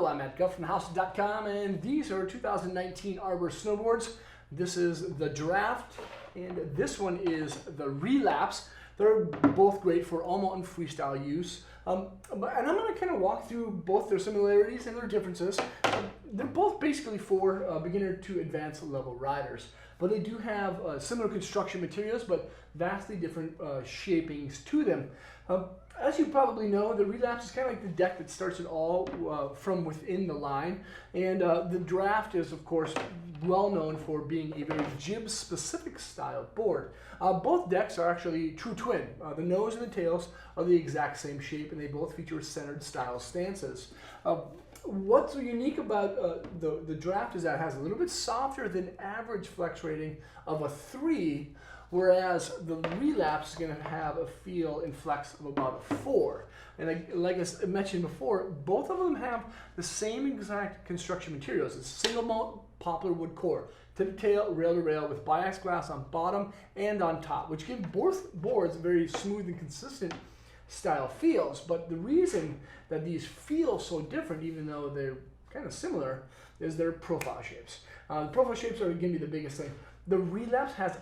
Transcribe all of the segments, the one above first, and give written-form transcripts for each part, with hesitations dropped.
Hello, I'm Matt Guff from House.com, and these are 2019 Arbor snowboards. This is the Draft, and this one is the Relapse. They're both great for all-mountain freestyle use. And I'm going to kind of walk through both their similarities and their differences. They're both basically for beginner to advanced level riders, but they do have similar construction materials, but vastly different shapings to them. As you probably know, the Relapse is kind of like the deck that starts it all from within the line, and the Draft is, of course, well known for being a very jib-specific style board. Both decks are actually true twin. The nose and the tails are the exact same shape, and they both feature centered style stances. What's unique about the Draft is that it has a little bit softer than average flex rating of a 3, whereas the Relapse is going to have a feel and flex of about a 4. And like I mentioned before, both of them have the same exact construction materials. It's single mount poplar wood core, tip to tail, rail to rail, with biax glass on bottom and on top, which give both boards very smooth and consistent style feels. But the reason that these feel so different, even though they're kind of similar, is their profile shapes. The profile shapes are going to be the biggest thing. The Relapse has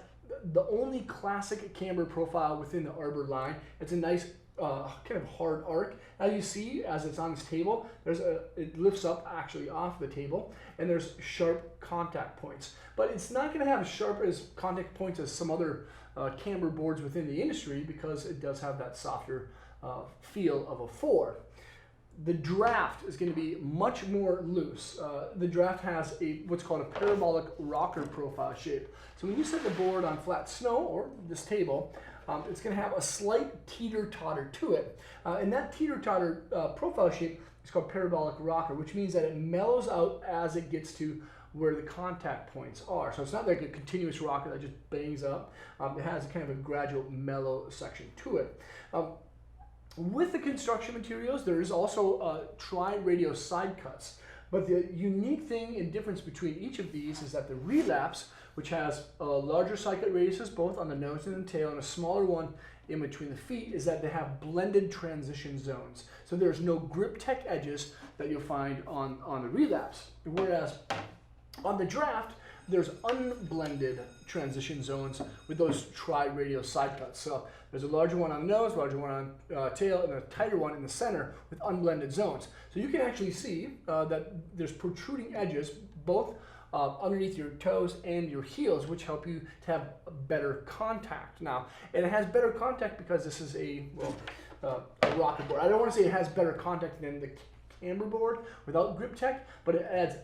the only classic camber profile within the Arbor line. It's a nice kind of hard arc. As you see, as it's on this table, it lifts up actually off the table, and there's sharp contact points. But it's not going to have as sharp as contact points as some other camber boards within the industry, because it does have that softer feel of a 4. The Draft is going to be much more loose. The Draft has what's called a parabolic rocker profile shape. So when you set the board on flat snow or this table, it's going to have a slight teeter-totter to it. And that teeter-totter profile shape is called parabolic rocker, which means that it mellows out as it gets to where the contact points are. So it's not like a continuous rocker that just bangs up. It has kind of a gradual mellow section to it. With the construction materials, there is also tri-radial side cuts. But the unique thing and difference between each of these is that the Relapse, which has larger side cut radiuses both on the nose and the tail, and a smaller one in between the feet, is that they have blended transition zones. So there's no grip tech edges that you'll find on the Relapse. Whereas on the Draft, there's unblended transition zones with those tri-radial side cuts. So there's a larger one on the nose, larger one on tail, and a tighter one in the center with unblended zones. So you can actually see that there's protruding edges both underneath your toes and your heels, which help you to have better contact. Now, and it has better contact because this is a rocker board. I don't want to say it has better contact than the camber board without grip tech, but it adds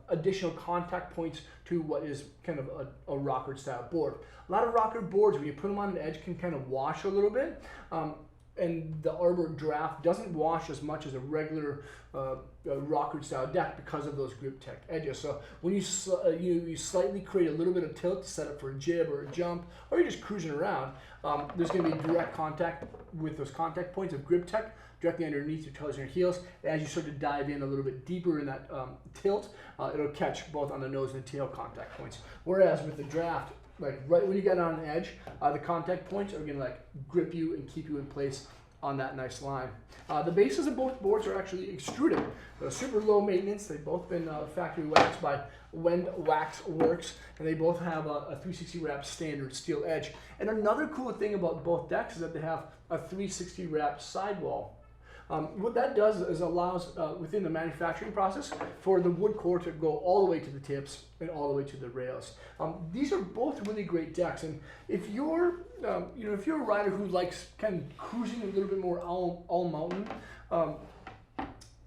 additional contact points to what is kind of a rocker style board. A lot of rocker boards, when you put them on an edge, can kind of wash a little bit. And the Arbor Draft doesn't wash as much as a regular rocker style deck because of those grip tech edges. So when you slightly create a little bit of tilt to set up for a jib or a jump, or you're just cruising around, there's going to be direct contact with those contact points of grip tech directly underneath your toes and your heels. As you start to dive in a little bit deeper in that tilt, it'll catch both on the nose and tail contact points. Whereas with the Draft, like right when you get on an edge, the contact points are gonna like grip you and keep you in place on that nice line. The bases of both boards are actually extruded. They're super low maintenance. They've both been factory waxed by Wend Wax Works, and they both have a 360 wrap standard steel edge. And another cool thing about both decks is that they have a 360 wrap sidewall. What that does is allows, within the manufacturing process, for the wood core to go all the way to the tips and all the way to the rails. These are both really great decks, and if you're, if you're a rider who likes kind of cruising a little bit more all mountain,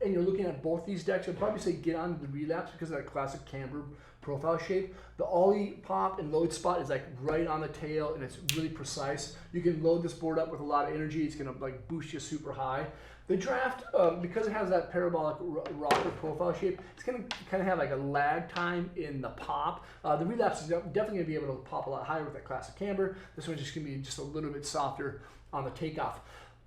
and you're looking at both these decks, I'd probably say get on the Relapse because of that classic camber profile shape. The ollie pop and load spot is like right on the tail, and it's really precise. You can load this board up with a lot of energy. It's gonna like boost you super high. The Draft, because it has that parabolic rocker profile shape, it's going to kind of have like a lag time in the pop. The Relapse is definitely going to be able to pop a lot higher with that classic camber. This one's just going to be just a little bit softer on the takeoff.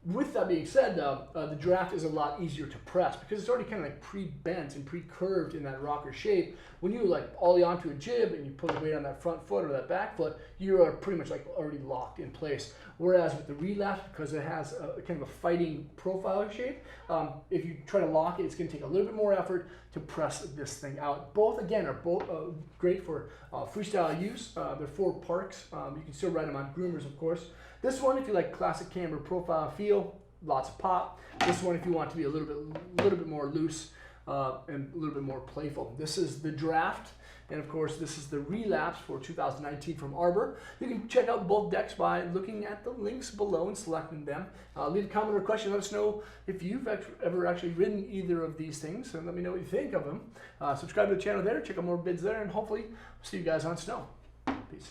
With that being said, the draft is a lot easier to press because it's already kind of like pre-bent and pre-curved in that rocker shape. When you like ollie onto a jib and you put the weight on that front foot or that back foot, you are pretty much like already locked in place. Whereas with the relapse, because it has a kind of a fighting profile shape, if you try to lock it, it's going to take a little bit more effort to press this thing out. Both, again, are both great for freestyle use. They're for parks. You can still ride them on groomers, of course. This one, if you like classic camber profile feel, lots of pop. This one, if you want to be a little bit more loose and a little bit more playful. This is the Draft, and of course, this is the Relapse for 2019 from Arbor. You can check out both decks by looking at the links below and selecting them. Leave a comment or question. Let us know if you've ever actually ridden either of these things, and let me know what you think of them. Subscribe to the channel there. Check out more bids there, and hopefully, see you guys on snow. Peace.